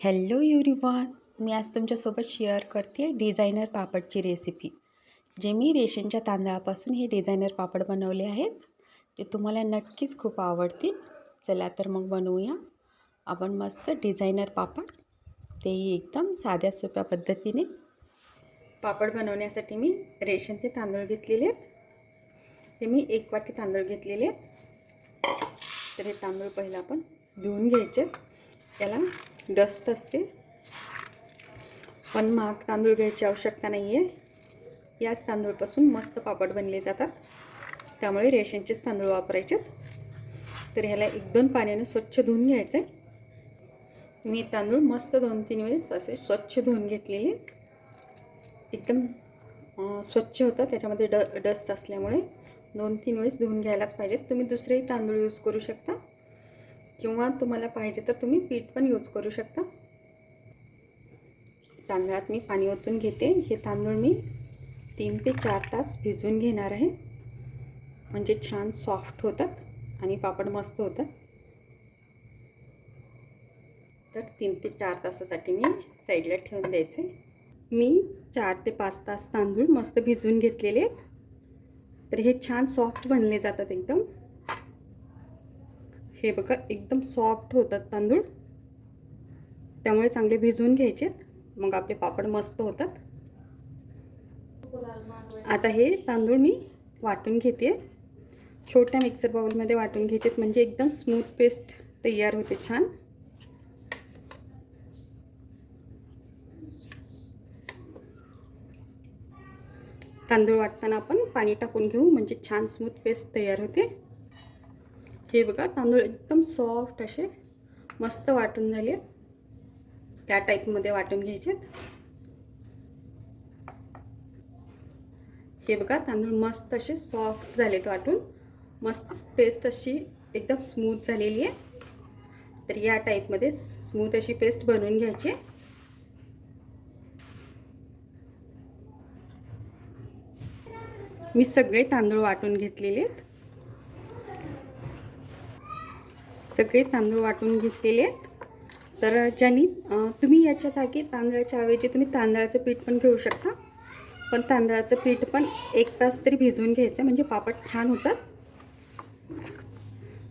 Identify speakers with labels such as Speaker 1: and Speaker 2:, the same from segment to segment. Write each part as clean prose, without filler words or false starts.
Speaker 1: Hello everyone, मी आज तुमच्यासोबत share करते डिझायनर पापडची रेसिपी. जे मी रेशनच्या तांदळापासून हे डिझायनर पापड बनवले आहेत, ते तुम्हाला नक्कीच खूप आवडतील. चला तर मग बनवूया आपण मस्त डिझायनर पापड, तेही एकदम साध्या सोप्या पद्धतीने. पापड बनवण्यासाठी मी रेशनचे तांदूळ घेतलेले आहेत. हे मी 1 वाटी तांदूळ घेतलेले आहेत. तर हे तांदूळ पहिला आपण धुवून घ्यायचे. त्याला डस्ट असते, पण महाग तांदूळ घ्यायची आवश्यकता नाही आहे. याच तांदूळपासून मस्त पापड बनले जातात, त्यामुळे रेशनचेच तांदूळ वापरायचे. तर ह्याला 1-2 पाण्याने स्वच्छ धुवून घ्यायचे. मी तांदूळ मस्त 2-3 वेळेस असे स्वच्छ धुवून घेतलेले. एकदम स्वच्छ होतं, त्याच्यामध्ये डस्ट असल्यामुळे 2-3 वेळेस धुवून घ्यायलाच पाहिजे. तुम्ही दुसरेही तांदूळ यूज करू शकता, किंवा तुम्हाला पाहिजे तर तुम्ही पीठ पण यूज करू शकता. तांदळात मी पाणी ओतून घेते. हे तांदूळ मी 3 ते 4 तास भिजवून घेणार आहे, म्हणजे छान सॉफ्ट होतात आणि पापड मस्त होतात. तर 3 ते 4 तासासाठी मी साईडला ठेवून द्यायचे. मी 4 ते 5 तास तांदूळ मस्त भिजवून घेतलेले आहेत. तर हे छान सॉफ्ट बनले जातात एकदम. हे बघा, एकदम सॉफ्ट होतात तांदूळ, त्यामुळे चांगले भिजवून घ्यायचे, मग आपले पापड मस्त होतात. आता हे तांदूळ मी वाटून घेते. छोट्या मिक्सर बाउलमध्ये वाटून घ्यायचे, म्हणजे एकदम स्मूथ पेस्ट तयार होते छान. तांदूळ वाटताना आपण पाणी टाकून घेऊ, म्हणजे छान स्मूथ पेस्ट तयार होते. हे बघा, तांदूळ एकदम सॉफ्ट असे मस्त वाटून झाले. त्या टाईपमध्ये वाटून घ्यायचे. हे बघा, तांदूळ मस्त असे सॉफ्ट झालेत वाटून. मस्त पेस्ट अशी एकदम स्मूथ झालेली आहे. तर या टाईपमध्ये स्मूथ अशी पेस्ट बनवून घ्यायची. मी सगळे तांदूळ वाटून घेतलेले आहेत. सगळे तांदूळ वाटून घेतलेले आहेत. तर ज्यांनी तुम्ही याच्या जागी तांदळाच्या ऐवजी तुम्ही तांदळाचं पीठ पण घेऊ शकता, पण तांदळाचं पीठ पण 1 तास तरी भिजवून घ्यायचं, म्हणजे पापड छान होतात.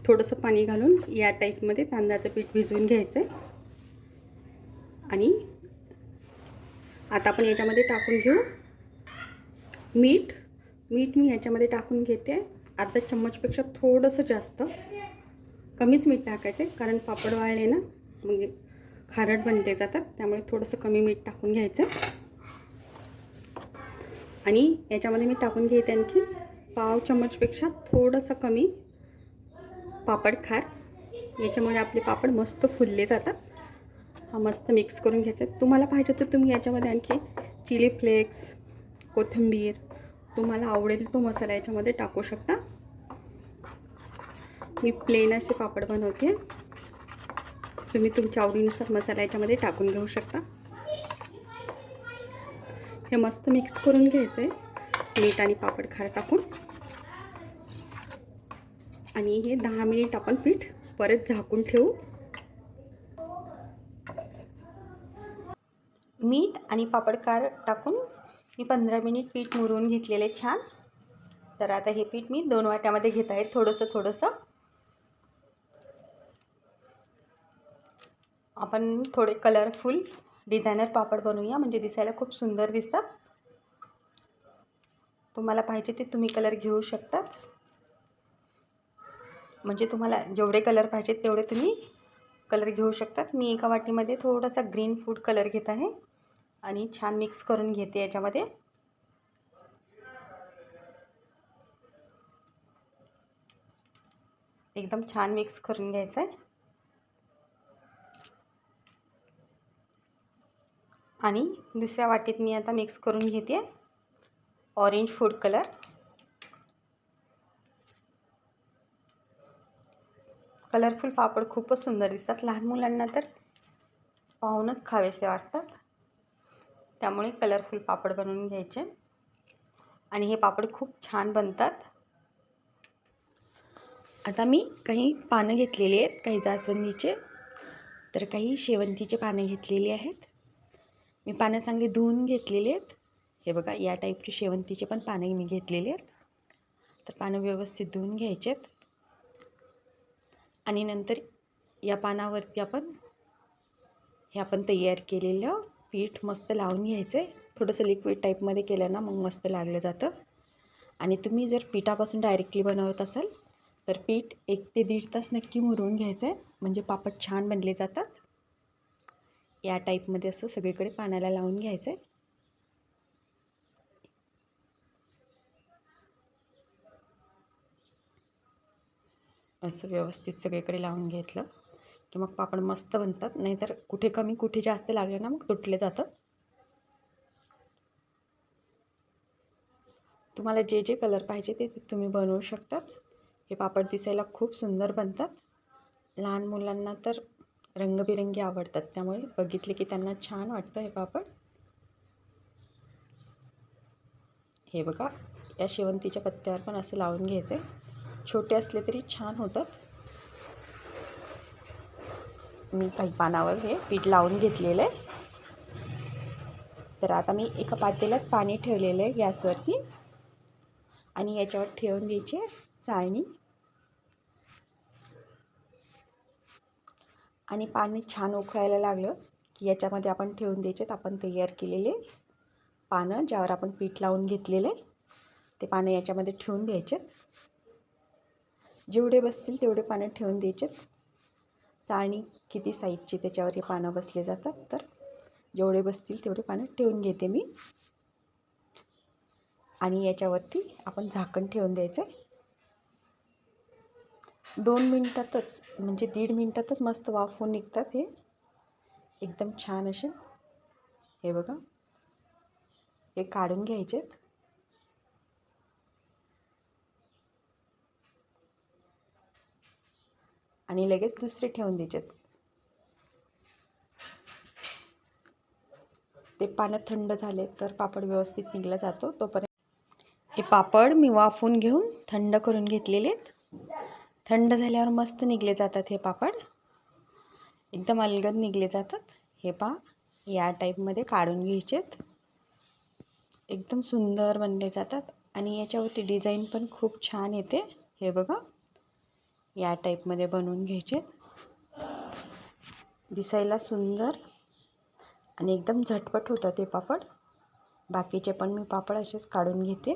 Speaker 1: थोडंसं पाणी घालून या टाईपमध्ये तांदळाचं पीठ भिजवून घ्यायचं. आणि आता आपण याच्यामध्ये टाकून घेऊ मीठ. मी याच्यामध्ये टाकून घेते. अर्धा चम्मचपेक्षा थोडंसं जास्त, कमीच मीठ टाकायचं, कारण पापड वाळले ना मग खारट बनले जातात, त्यामुळे थोडंसं कमी मीठ टाकून घ्यायचं. आणि याच्यामध्ये मी टाकून घेते आणखी पाव चम्मचपेक्षा थोडंसं कमी पापड खार. याच्यामुळे आपले पापड मस्त फुलले जातात. हा मस्त मिक्स करून घ्यायचा. तुम्हाला पाहिजे तर तुम्ही याच्यामध्ये आणखी चिली फ्लेक्स, कोथिंबीर, तुम्हाला आवडेल तो मसाला याच्यामध्ये टाकू शकता. मी प्लेन असे पापड बनवते. तुम्ही तुमच्या आवडीनुसार मसाला याच्यामध्ये टाकून घेऊ शकता. हे मस्त मिक्स करून घ्यायचं आहे, मीठ आणि पापड खार टाकून. आणि हे 10 मिनिट आपण पीठ परत झाकून ठेवू. मीठ आणि पापड खार टाकून मी 15 मिनिट पीठ मुरवून घेतलेले छान. तर आता हे पीठ मी 2 वाट्यामध्ये घेत आहे, थोडंसं. आपण थोडे कलरफुल डिझायनर पापड बनवूया, म्हणजे दिसायला खूप सुंदर दिसतात. तुम्हाला पाहिजे ते तुम्ही कलर घेऊ शकता, म्हणजे तुम्हाला जेवढे कलर पाहिजे तेवढे तुम्ही कलर घेऊ शकतात. मी एका वाटीमध्ये थोडासा ग्रीन फूड कलर घेत आहे आणि छान मिक्स करून घेते याच्यामध्ये. एकदम छान मिक्स करून घ्यायचं आहे. आणि दुसऱ्या वाटीत मी आता मिक्स करून घेते ऑरेंज फूड कलर. कलरफुल पापड खूपच सुंदर दिसतात. लहान मुलांना तर पाहूनच खावेसे वाटतात, त्यामुळे कलरफुल पापड बनवून घ्यायचे. आणि हे पापड खूप छान बनतात. आता मी काही पानं घेतलेली आहेत, काही जास्वंदीचे. तर काही शेवंतीचे पानं घेतलेली आहेत. मी पानं चांगली धुवून घेतलेली आहेत. हे बघा, या टाईपची शेवंतीचे पण पानं मी घेतलेली आहेत. तर पानं व्यवस्थित धुवून घ्यायचे आहेत. आणि नंतर या पानावरती आपण तयार केलेलं पीठ मस्त लावून घ्यायचं आहे. थोडंसं लिक्विड टाईपमध्ये केलं ना मग मस्त लागलं जातं. आणि तुम्ही जर पिठापासून डायरेक्टली बनवत असाल तर पीठ 1 ते 1.5 तास नक्की मुरवून घ्यायचं आहे, म्हणजे पापड छान बनले जातात. या टाईपमध्ये असं सगळीकडे पानाला लावून घ्यायचं आहे. असं व्यवस्थित सगळीकडे लावून घेतलं की मग पापड मस्त बनतात. नाहीतर कुठे कमी कुठे जास्त लागले ना मग तुटले जातात. तुम्हाला जे जे कलर पाहिजे ते तुम्ही बनवू शकतात. हे पापड दिसायला खूप सुंदर बनतात. लहान मुलांना तर रंगबिरंगी आवडतात, त्यामुळे बघितले की त्यांना छान वाटतं हे पापड. हे बघा, या शेवंतीच्या पत्त्यावर पण असं लावून घ्यायचं आहे. छोटे असले तरी छान होतात. मी काही पानावर हे पीठ लावून घेतलेलं आहे. तर आता मी एका पातेल्यात पाणी ठेवलेलं आहे गॅसवरती आणि याच्यावर ठेवून द्यायची चाळणी. आणि पाणी छान उकळायला लागलं की याच्यामध्ये आपण ठेवून द्यायचे आपण तयार केलेले पानं, ज्यावर आपण पीठ लावून घेतलेले ते पानं याच्यामध्ये ठेवून द्यायचे. जेवढे बसतील तेवढे पानं ठेवून द्यायचे. चाळणी किती साईजची त्याच्यावर हे पानं बसले जातात. तर जेवढे बसतील तेवढे पानं ठेवून घेते मी. आणि याच्यावरती आपण झाकण ठेवून द्यायचं. 2 मिनिटातच, म्हणजे 1.5 मिनिटातच मस्त वाफून निघतात हे एकदम छान असे. हे बघा, हे काढून घ्यायचेत. आणि लगेच दुसरे ठेवून द्यायचेत. ते पानं थंड झाले तर पापड व्यवस्थित निघला जातो. तोपर्यंत हे पापड मी वाफून घेऊन थंड करून घेतलेले आहेत. थंड झाल्यावर मस्त निघले जातात हे पापड, एकदम अलगद निघले जातात. हे पहा, या टाईपमध्ये काढून घ्यायचेत. एकदम सुंदर बनले जातात. आणि याच्यावरती डिझाईन पण खूप छान येते. हे बघा, या टाईपमध्ये बनवून घ्यायचे. दिसायला सुंदर आणि एकदम झटपट होतात हे पापड. बाकीचे पण मी पापड असेच काढून घेते.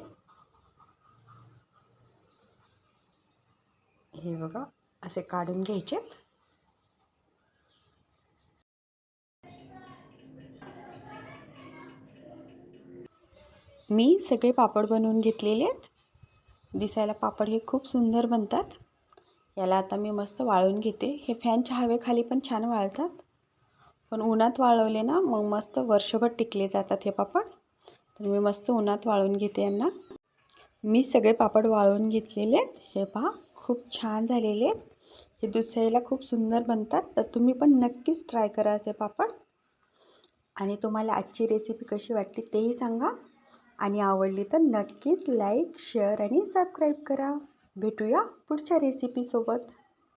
Speaker 1: हे बघा, असे काढून घ्यायचे. मी सगळे पापड बनवून घेतलेले आहेत. दिसायला पापड हे खूप सुंदर बनतात. याला आता मी मस्त वाळवून घेते. हे फॅनच्या हवेखाली पण छान वाळतात, पण उन्हात वाळवले ना मग मस्त वर्षभर टिकले जातात हे पापड. तर मी मस्त उन्हात वाळवून घेते यांना. मी सगळे पापड वाळवून घेतलेले आहेत. हे पहा, खूप छान झालेले आहेत. हे दिसायला खूप सुंदर बनतात. तर तुम्ही पण नक्कीच ट्राय करा असे पापड. आणि तुम्हाला आजची रेसिपी कशी वाटली तेही सांगा. आणि आवडली तर नक्कीच लाईक, शेअर आणि सबस्क्राईब करा. भेटूया पुढच्या रेसिपीसोबत.